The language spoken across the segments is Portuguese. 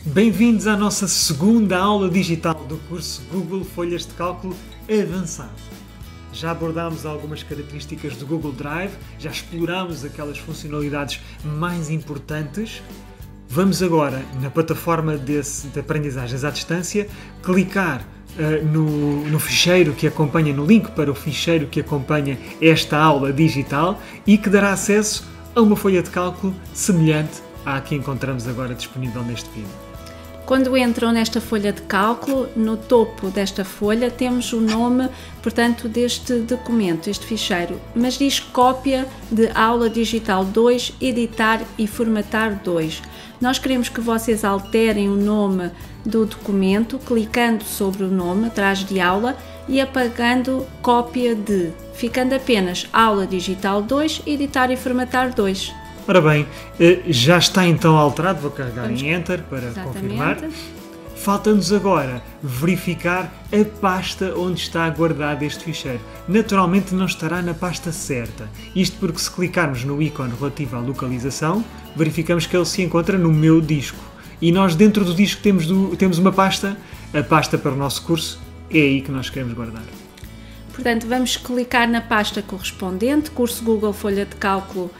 Bem-vindos à nossa segunda aula digital do curso Google Folhas de Cálculo Avançado. Já abordámos algumas características do Google Drive, já explorámos aquelas funcionalidades mais importantes. Vamos agora, na plataforma de aprendizagens à distância, clicar no ficheiro que acompanha, no link para o ficheiro que acompanha esta aula digital e que dará acesso a uma folha de cálculo semelhante à que encontramos agora disponível neste vídeo. Quando entram nesta folha de cálculo, no topo desta folha temos o nome, portanto, deste documento, este ficheiro, mas diz cópia de aula digital 2, editar e formatar 2. Nós queremos que vocês alterem o nome do documento, clicando sobre o nome, atrás de aula, e apagando cópia de, ficando apenas aula digital 2, editar e formatar 2. Ora bem, já está então alterado, vou carregar em Enter para confirmar. Falta-nos agora verificar a pasta onde está guardado este ficheiro. Naturalmente não estará na pasta certa. Isto porque se clicarmos no ícone relativo à localização, verificamos que ele se encontra no meu disco. E nós dentro do disco temos uma pasta, a pasta para o nosso curso, é aí que nós queremos guardar. Portanto, vamos clicar na pasta correspondente, curso Google Folha de Cálculo,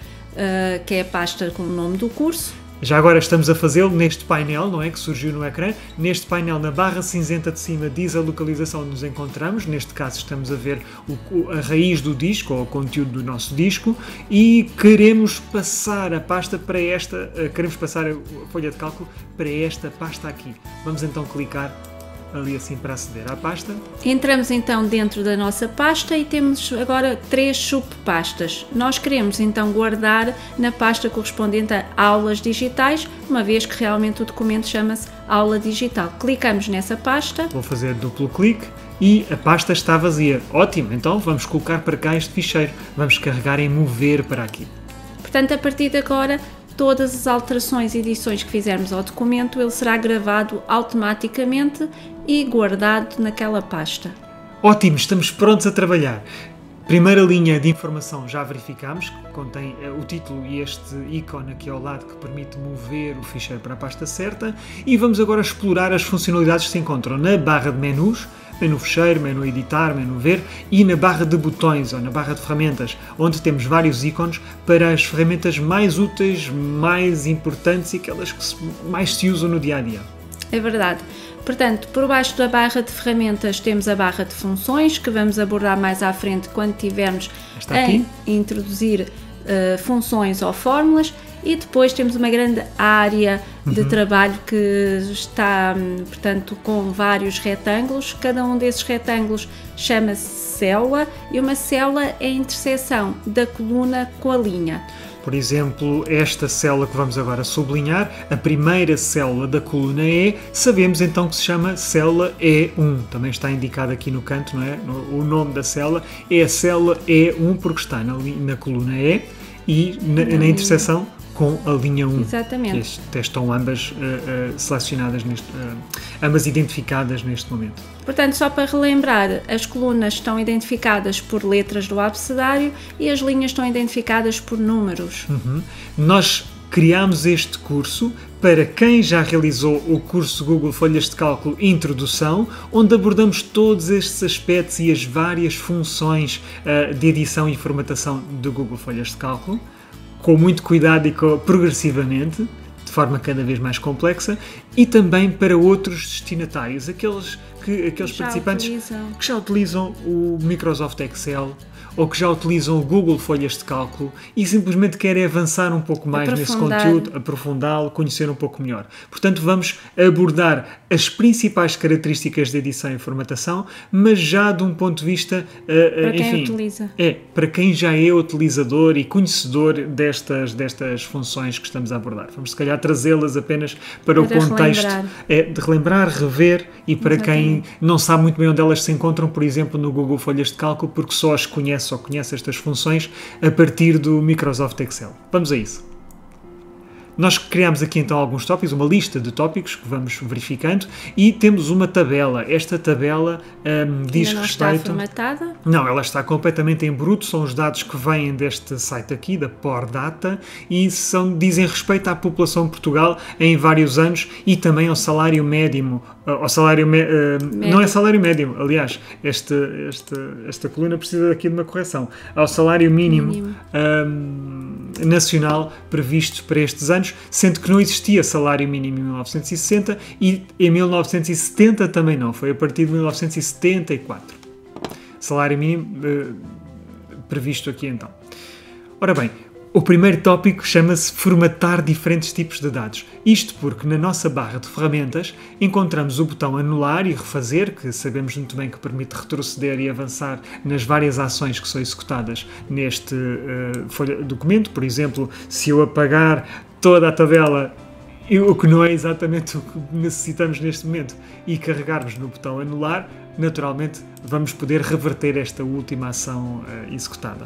que é a pasta com o nome do curso. Já agora estamos a fazê-lo neste painel, não é, que surgiu no ecrã. Neste painel, na barra cinzenta de cima, diz a localização onde nos encontramos. Neste caso estamos a ver a raiz do disco, ou o conteúdo do nosso disco, e queremos passar a pasta para esta, queremos passar a folha de cálculo para esta pasta aqui. Vamos então clicar ali assim para aceder à pasta. Entramos então dentro da nossa pasta e temos agora 3 subpastas. Nós queremos então guardar na pasta correspondente a aulas digitais, uma vez que realmente o documento chama-se aula digital. Clicamos nessa pasta. Vou fazer duplo clique e a pasta está vazia. Ótimo, então vamos colocar para cá este ficheiro. Vamos carregar em mover para aqui. Portanto, a partir de agora, todas as alterações e edições que fizermos ao documento, ele será gravado automaticamente e guardado naquela pasta. Ótimo, estamos prontos a trabalhar. Primeira linha de informação já verificamos, que contém o título e este ícone aqui ao lado que permite mover o ficheiro para a pasta certa, e vamos agora explorar as funcionalidades que se encontram na barra de menus, menu fecheiro, menu editar, menu ver, e na barra de botões ou na barra de ferramentas, onde temos vários ícones para as ferramentas mais úteis, mais importantes e aquelas que mais se usam no dia a dia. É verdade. Portanto, por baixo da barra de ferramentas temos a barra de funções, que vamos abordar mais à frente quando tivermos a introduzir funções ou fórmulas, e depois temos uma grande área de trabalho que está, portanto, com vários retângulos. Cada um desses retângulos chama-se célula, e uma célula é a interseção da coluna com a linha. Por exemplo, esta célula que vamos agora sublinhar, a primeira célula da coluna E, sabemos então que se chama célula E1. Também está indicado aqui no canto, não é? O nome da célula é a célula E1 porque está na coluna E e na interseção com a linha 1. Exatamente. Estão ambas selecionadas, ambas identificadas neste momento. Portanto, só para relembrar, as colunas estão identificadas por letras do abecedário e as linhas estão identificadas por números. Nós criámos este curso para quem já realizou o curso Google Folhas de Cálculo Introdução, onde abordamos todos estes aspectos e as várias funções de edição e formatação do Google Folhas de Cálculo, com muito cuidado e progressivamente, de forma cada vez mais complexa, e também para outros destinatários, aqueles participantes que já utilizam o Microsoft Excel ou que já utilizam o Google Folhas de Cálculo e simplesmente querem avançar um pouco mais nesse conteúdo, aprofundá-lo, conhecer um pouco melhor. Portanto, vamos abordar as principais características de edição e formatação, mas já de um ponto de vista, para quem já é utilizador e conhecedor destas funções que estamos a abordar. Vamos, se calhar, trazê-las apenas para o contexto de relembrar, rever, e para quem não sabe muito bem onde elas se encontram, por exemplo, no Google Folhas de Cálculo, porque só as conhece ou conhece estas funções a partir do Microsoft Excel. Vamos a isso. Nós criamos aqui então alguns tópicos, uma lista de tópicos que vamos verificando e temos uma tabela. Esta tabela diz ainda não respeito... está formatada? Não, ela está completamente em bruto, são os dados que vêm deste site aqui, da Pordata, e dizem respeito à população de Portugal em vários anos e também ao salário médio. Ao salário não é salário médio, aliás, esta coluna precisa aqui de uma correção. Ao salário mínimo. Nacional previsto para estes anos, sendo que não existia salário mínimo em 1960 e em 1970 também não, foi a partir de 1974. Salário mínimo previsto aqui então. Ora bem, o primeiro tópico chama-se formatar diferentes tipos de dados. Isto porque na nossa barra de ferramentas encontramos o botão anular e refazer, que sabemos muito bem que permite retroceder e avançar nas várias ações que são executadas neste documento. Por exemplo, se eu apagar toda a tabela, o que não é exatamente o que necessitamos neste momento, e carregarmos no botão anular, naturalmente vamos poder reverter esta última ação executada.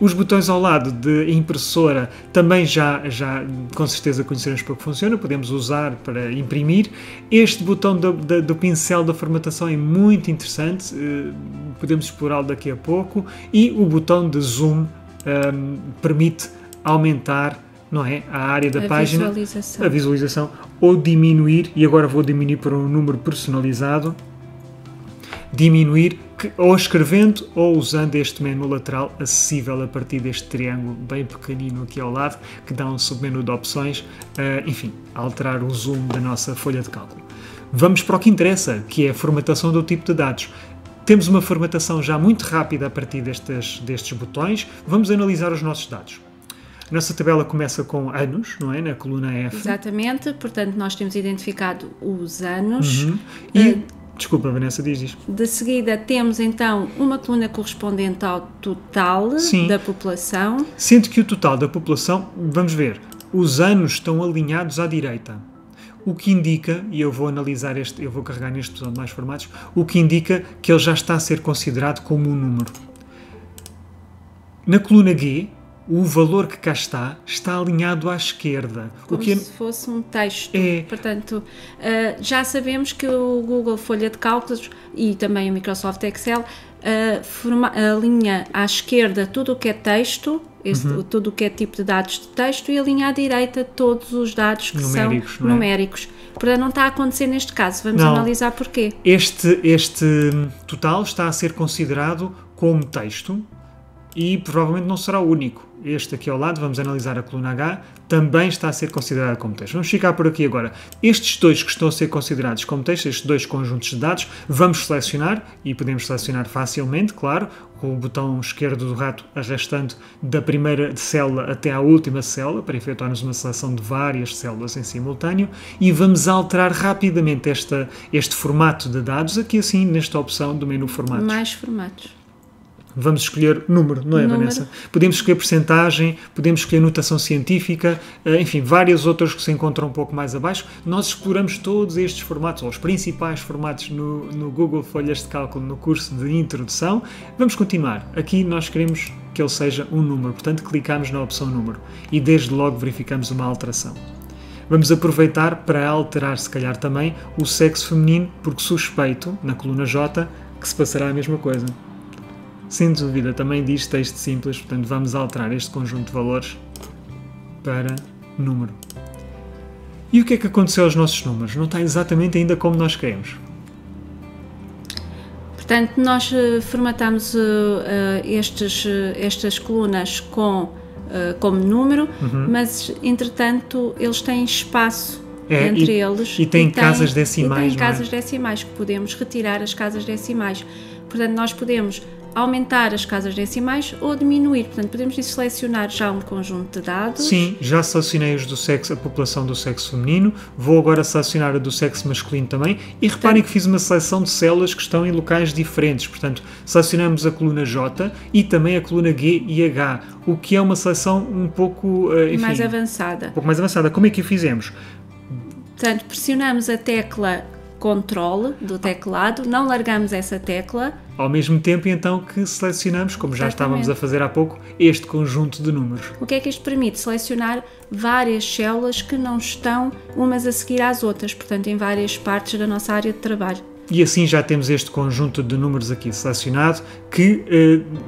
Os botões ao lado de impressora também já com certeza conheceremos para que funciona, podemos usar para imprimir. Este botão do pincel da formatação é muito interessante, podemos explorá-lo daqui a pouco, e o botão de zoom permite aumentar, não é, a área da página, a visualização, ou diminuir, e agora vou diminuir para um número personalizado, diminuir ou escrevendo ou usando este menu lateral acessível a partir deste triângulo bem pequenino aqui ao lado, que dá um submenu de opções, enfim, alterar o zoom da nossa folha de cálculo. Vamos para o que interessa, que é a formatação do tipo de dados. Temos uma formatação já muito rápida a partir destes botões. Vamos analisar os nossos dados. A nossa tabela começa com anos, não é? Na coluna F. Exatamente, portanto nós temos identificado os anos. Desculpa, Vanessa, diz. De seguida temos então uma coluna correspondente ao total da população. Sendo que o total da população, vamos ver, os anos estão alinhados à direita. O que indica, e eu vou analisar eu vou carregar neste botão de mais formatos, o que indica que ele já está a ser considerado como um número. Na coluna G, o valor que cá está alinhado à esquerda. Como se fosse um texto. Portanto, já sabemos que o Google Folha de Cálculos e também o Microsoft Excel alinha à esquerda tudo o que é texto, tudo o que é tipo de dados de texto, e alinha à direita todos os dados que numéricos, são numéricos. Portanto, não está a acontecer neste caso. Vamos analisar porquê. Este total está a ser considerado como texto e provavelmente não será o único. Este aqui ao lado, vamos analisar a coluna H, também está a ser considerado como texto. Vamos ficar por aqui agora. Estes dois que estão a ser considerados como texto, estes dois conjuntos de dados, vamos selecionar, e podemos selecionar facilmente, claro, com o botão esquerdo do rato arrastando da primeira célula até à última célula, para efetuarmos uma seleção de várias células em simultâneo, e vamos alterar rapidamente este formato de dados, aqui assim, nesta opção do menu formatos. Mais formatos. Vamos escolher número, não é, Vanessa? Podemos escolher percentagem, podemos escolher notação científica, enfim, várias outras que se encontram um pouco mais abaixo. Nós exploramos todos estes formatos, ou os principais formatos no Google Folhas de Cálculo, no curso de introdução. Vamos continuar. Aqui nós queremos que ele seja um número, portanto clicamos na opção número e desde logo verificamos uma alteração. Vamos aproveitar para alterar, se calhar também, o sexo feminino, porque suspeito, na coluna J, que se passará a mesma coisa. Sem dúvida, também diz texto simples, portanto vamos alterar este conjunto de valores para número. E o que é que aconteceu aos nossos números? Não está exatamente ainda como nós queremos. Portanto, nós formatamos estas colunas como número, mas entretanto eles têm espaço entre eles. E têm casas decimais. E têm casas decimais, que podemos retirar as casas decimais. Portanto, nós podemos aumentar as casas decimais ou diminuir. Portanto, podemos selecionar já um conjunto de dados. Sim, já selecionei os do sexo, a população do sexo feminino. Vou agora selecionar a do sexo masculino também. E reparem que fiz uma seleção de células que estão em locais diferentes. Portanto, selecionamos a coluna J e também a coluna G e H, o que é uma seleção um pouco mais avançada. Um pouco mais avançada. Como é que a fizemos? Portanto, pressionamos a tecla Control do teclado, não largamos essa tecla. ao mesmo tempo então que selecionamos, como já estávamos a fazer há pouco, este conjunto de números. O que é que isto permite? Selecionar várias células que não estão umas a seguir às outras, portanto em várias partes da nossa área de trabalho. E assim já temos este conjunto de números aqui selecionado que,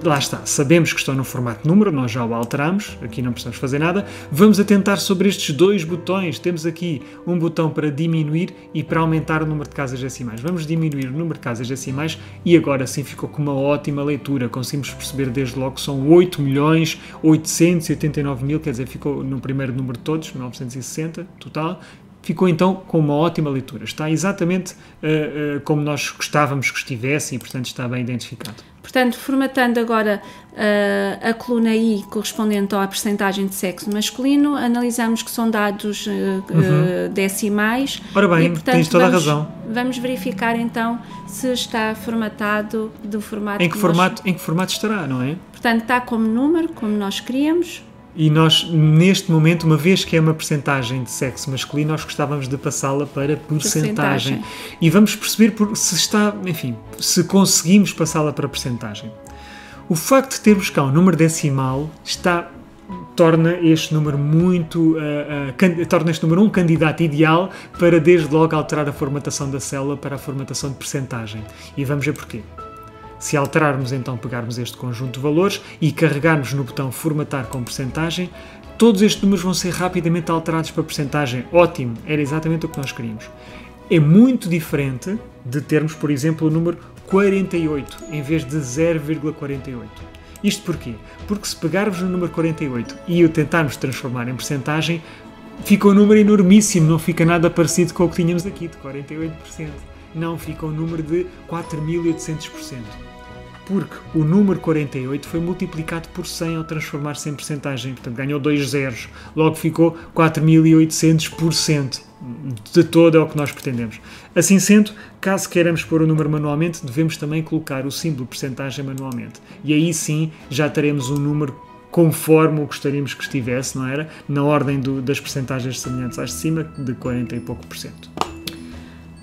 lá está, sabemos que estão no formato número, nós já o alteramos, aqui não precisamos fazer nada. Vamos atentar sobre estes dois botões. Temos aqui um botão para diminuir e para aumentar o número de casas decimais. Vamos diminuir o número de casas decimais e agora sim ficou com uma ótima leitura. Conseguimos perceber desde logo que são 8.889.000, quer dizer, ficou no primeiro número de todos, 960 total. Ficou então com uma ótima leitura. Está exatamente como nós gostávamos que estivesse e, portanto, está bem identificado. Portanto, formatando agora a coluna I correspondente à percentagem de sexo masculino, analisamos que são dados decimais. Ora bem, e, portanto, tens toda a razão. Vamos verificar então se está formatado do formato em que formato estará, não é? Portanto, está como número, como nós queríamos. E nós, neste momento, uma vez que é uma percentagem de sexo masculino, nós gostávamos de passá-la para percentagem. E vamos perceber se está, enfim, se conseguimos passá-la para percentagem. O facto de termos cá um número decimal torna este número torna este número um candidato ideal para, desde logo, alterar a formatação da célula para a formatação de percentagem. E vamos ver porquê. Se alterarmos, então, pegarmos este conjunto de valores e carregarmos no botão formatar com percentagem, todos estes números vão ser rapidamente alterados para percentagem. Ótimo, era exatamente o que nós queríamos. É muito diferente de termos, por exemplo, o número 48 em vez de 0,48. Isto porquê? Porque se pegarmos no número 48 e o tentarmos transformar em percentagem, fica um número enormíssimo, não fica nada parecido com o que tínhamos aqui, de 48%. Não, fica um número de 4.800%. Porque o número 48 foi multiplicado por 100 ao transformar-se em percentagem, portanto ganhou 2 zeros, logo ficou 4.800%. De todo é o que nós pretendemos. Assim sendo, caso queiramos pôr o número manualmente, devemos também colocar o símbolo percentagem manualmente. E aí sim já teremos um número conforme o gostaríamos que estivesse, não era? Na ordem das percentagens semelhantes às de cima, de 40 e pouco por cento.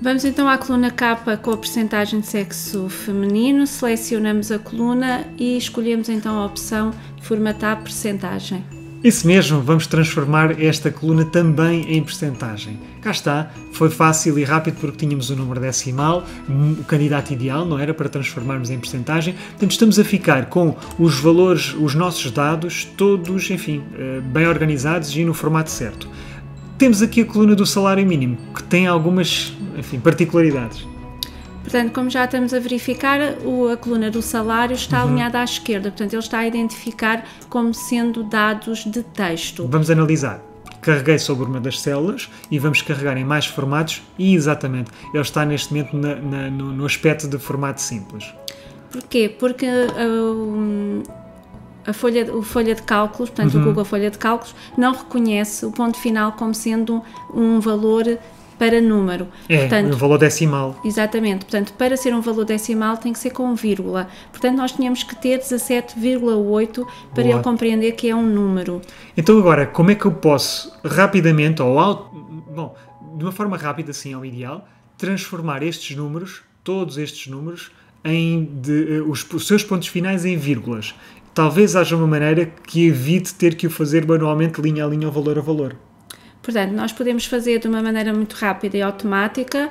Vamos então à coluna K com a percentagem de sexo feminino, selecionamos a coluna e escolhemos então a opção formatar percentagem. Isso mesmo, vamos transformar esta coluna também em percentagem. Cá está, foi fácil e rápido porque tínhamos o número decimal, o candidato ideal, não era, para transformarmos em percentagem. Portanto, estamos a ficar com os valores, os nossos dados, todos, enfim, bem organizados e no formato certo. Temos aqui a coluna do salário mínimo, que tem algumas, enfim, particularidades. Portanto, como já estamos a verificar, a coluna do salário está alinhada à esquerda, portanto ele está a identificar como sendo dados de texto. Vamos analisar. Carreguei sobre uma das células e vamos carregar em mais formatos e, exatamente, ele está neste momento no aspecto de formato simples. Porquê? Porque a folha de cálculos, portanto o Google Folha de Cálculos, não reconhece o ponto final como sendo um valor para número. Portanto, um valor decimal. Exatamente. Portanto, para ser um valor decimal tem que ser com vírgula. Portanto, nós tínhamos que ter 17,8 para ele compreender que é um número. Então agora, como é que eu posso rapidamente, de uma forma rápida, assim, ao ideal, transformar estes números, todos estes números, os seus pontos finais em vírgulas? Talvez haja uma maneira que evite ter que o fazer manualmente, linha a linha, ou valor a valor. Portanto, nós podemos fazer de uma maneira muito rápida e automática,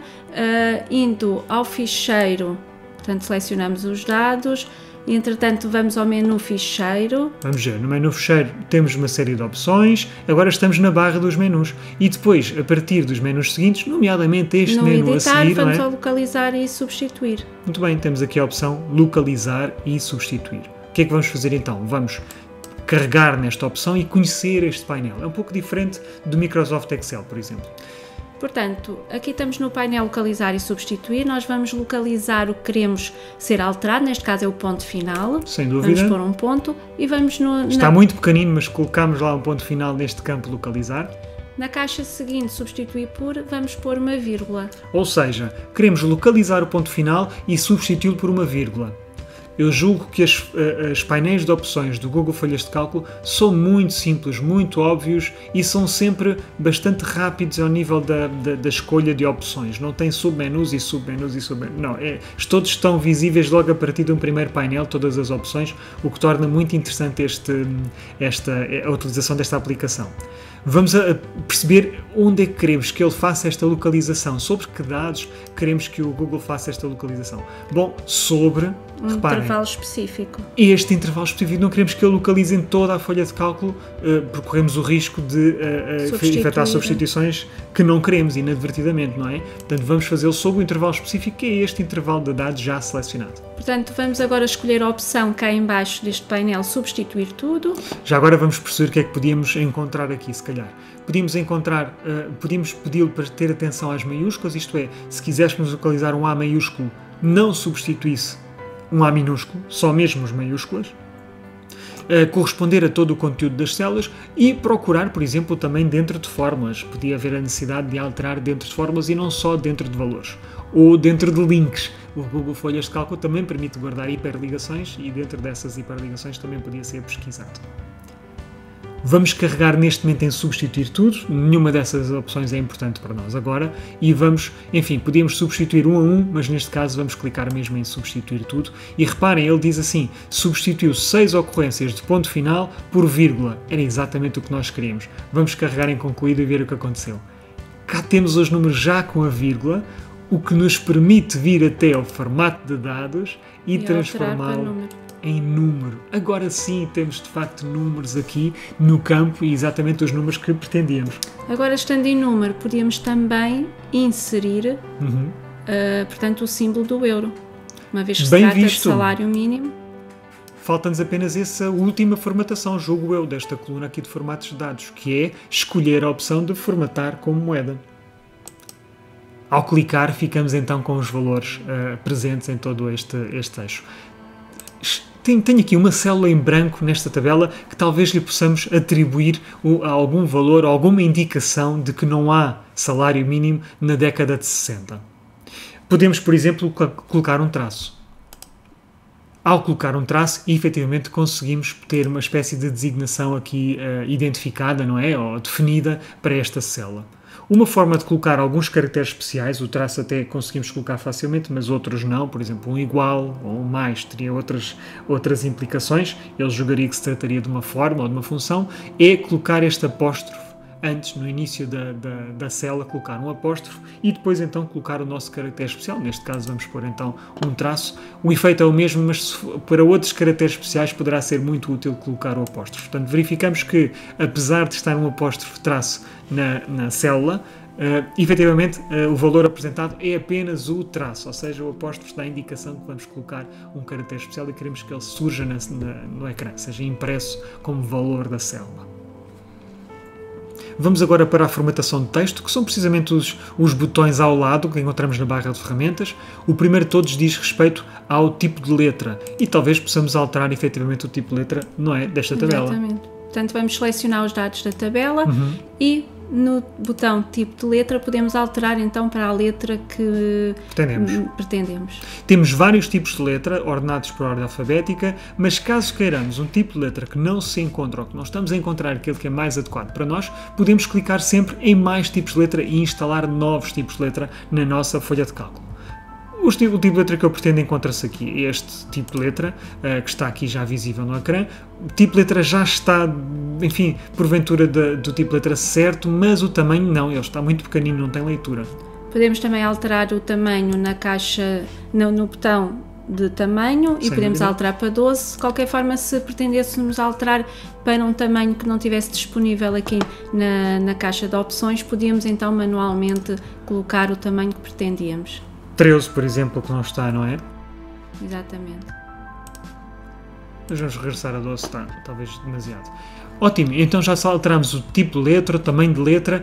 indo ao ficheiro, portanto selecionamos os dados, e, entretanto vamos ao menu ficheiro. Vamos ver, no menu ficheiro temos uma série de opções, agora estamos na barra dos menus, e depois, a partir dos menus seguintes, nomeadamente este menu a seguir, vamos ao localizar e substituir. Muito bem, temos aqui a opção localizar e substituir. O que é que vamos fazer então? Vamos carregar nesta opção e conhecer este painel. É um pouco diferente do Microsoft Excel, por exemplo. Portanto, aqui estamos no painel localizar e substituir, nós vamos localizar o que queremos ser alterado, neste caso é o ponto final. Sem dúvida. Vamos pôr um ponto e vamos Está muito pequenino, mas colocamos lá um ponto final neste campo localizar. Na caixa seguinte, substituir por, vamos pôr uma vírgula. Ou seja, queremos localizar o ponto final e substituí-lo por uma vírgula. Eu julgo que as painéis de opções do Google Folhas de Cálculo são muito simples, muito óbvios e são sempre bastante rápidos ao nível da escolha de opções. Não tem submenus e submenus e submenus. Não, todos estão visíveis logo a partir de um primeiro painel, todas as opções, o que torna muito interessante a utilização desta aplicação. Vamos a perceber onde é que queremos que ele faça esta localização, sobre que dados queremos que o Google faça esta localização. Bom, sobre, reparem, intervalo específico. Este intervalo específico não queremos que ele localize em toda a folha de cálculo, porque corremos o risco de efetuar substituições que não queremos inadvertidamente, não é? Portanto, vamos fazê-lo sobre o intervalo específico, que é este intervalo de dados já selecionado. Portanto, vamos agora escolher a opção cá em baixo deste painel, substituir tudo. Já agora vamos perceber o que é que podíamos encontrar aqui, se calhar. Podíamos pedi-lo para ter atenção às maiúsculas, isto é, se quiséssemos localizar um A maiúsculo, não substituísse um A minúsculo, só mesmo as maiúsculas. Corresponder a todo o conteúdo das células e procurar, por exemplo, também dentro de fórmulas. Podia haver a necessidade de alterar dentro de fórmulas e não só dentro de valores. Ou dentro de links. O Google Folhas de Cálculo também permite guardar hiperligações e dentro dessas hiperligações também podia ser pesquisado. Vamos carregar neste momento em substituir tudo, nenhuma dessas opções é importante para nós agora e vamos, enfim, podíamos substituir um a um, mas neste caso vamos clicar mesmo em substituir tudo e reparem, ele diz assim, substituiu 6 ocorrências de ponto final por vírgula, era exatamente o que nós queríamos. Vamos carregar em concluído e ver o que aconteceu. Cá temos os números já com a vírgula, o que nos permite vir até ao formato de dados e transformá-lo em número. Agora sim temos de facto números aqui no campo e exatamente os números que pretendíamos. Agora, estando em número, podíamos também inserir, portanto, o símbolo do euro. Uma vez que se trata de salário mínimo. Falta-nos apenas essa última formatação, julgo eu, desta coluna aqui de formatos de dados, que é escolher a opção de formatar como moeda. Ao clicar, ficamos então com os valores presentes em todo este eixo. Tenho aqui uma célula em branco nesta tabela que talvez lhe possamos atribuir algum valor, alguma indicação de que não há salário mínimo na década de 60. Podemos, por exemplo, colocar um traço. Ao colocar um traço, efetivamente conseguimos ter uma espécie de designação aqui identificada, não é? Ou definida para esta célula. Uma forma de colocar alguns caracteres especiais, o traço até conseguimos colocar facilmente, mas outros não, por exemplo, um igual ou um mais teria outras implicações, ele julgaria que se trataria de uma forma ou de uma função, é colocar este apóstrofo antes, no início da célula, colocar um apóstrofo e depois então colocar o nosso caractere especial, neste caso vamos pôr então um traço. O efeito é o mesmo, mas para outros caracteres especiais poderá ser muito útil colocar o apóstrofo. Portanto, verificamos que, apesar de estar um apóstrofo traço na célula, efetivamente o valor apresentado é apenas o traço, ou seja, o apóstrofo dá a indicação que vamos colocar um caractere especial e queremos que ele surja no ecrã, seja impresso como valor da célula. Vamos agora para a formatação de texto, que são precisamente os botões ao lado que encontramos na barra de ferramentas. O primeiro de todos diz respeito ao tipo de letra e talvez possamos alterar efetivamente o tipo de letra, não é, desta tabela. Exatamente. Portanto, vamos selecionar os dados da tabela e no botão tipo de letra podemos alterar então para a letra que pretendemos. Temos vários tipos de letra ordenados por ordem alfabética, mas caso queiramos um tipo de letra que não se encontra ou que não estamos a encontrar aquele que é mais adequado para nós, podemos clicar sempre em mais tipos de letra e instalar novos tipos de letra na nossa folha de cálculo. O tipo de letra que eu pretendo encontra-se aqui, este tipo de letra, que está aqui já visível no ecrã. O tipo de letra já está, enfim, porventura do tipo de letra certo, mas o tamanho não, ele está muito pequenino, não tem leitura. Podemos também alterar o tamanho na caixa, no botão de tamanho e podemos alterar para 12. De qualquer forma, se pretendêssemos alterar para um tamanho que não estivesse disponível aqui na caixa de opções, podíamos então manualmente colocar o tamanho que pretendíamos. 13, por exemplo, que não está, não é? Exatamente. Mas vamos regressar a 12, está talvez demasiado. Ótimo, então já alteramos o tipo de letra, o tamanho de letra.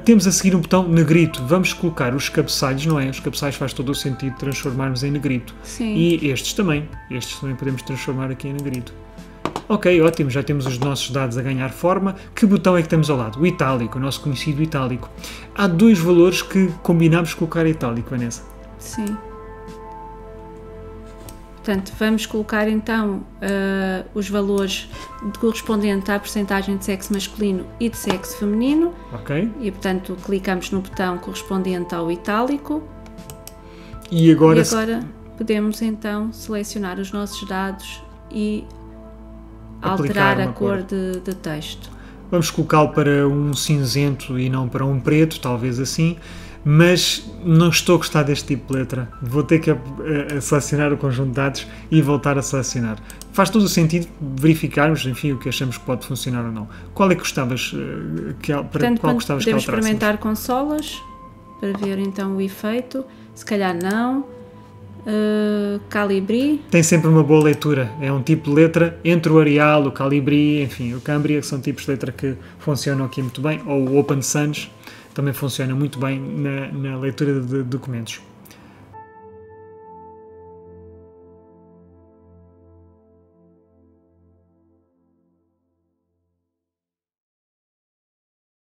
Temos a seguir um botão negrito. Vamos colocar os cabeçalhos, não é? Os cabeçalhos faz todo o sentido transformarmos em negrito. Sim. E estes também podemos transformar aqui em negrito. Ok, ótimo, já temos os nossos dados a ganhar forma. Que botão é que temos ao lado? O itálico, o nosso conhecido itálico. Há dois valores que combinamos colocar itálico, Vanessa. Sim. Portanto, vamos colocar então os valores correspondentes à percentagem de sexo masculino e de sexo feminino. Ok. E, portanto, clicamos no botão correspondente ao itálico. E agora podemos então selecionar os nossos dados e alterar a cor de texto. Vamos colocá-lo para um cinzento e não para um preto, talvez assim, mas não estou a gostar deste tipo de letra. Vou ter que selecionar o conjunto de dados e voltar a selecionar. Faz todo o sentido verificarmos, enfim, o que achamos que pode funcionar ou não. Qual é que gostavas Portanto, qual gostavas que podemos alterássemos? experimentar consolas para ver então o efeito. Se calhar não. Calibri. Tem sempre uma boa leitura, é um tipo de letra entre o Arial, o Calibri, enfim, o Cambria, que são tipos de letra que funcionam aqui muito bem, ou o Open Sans também funciona muito bem na leitura de documentos.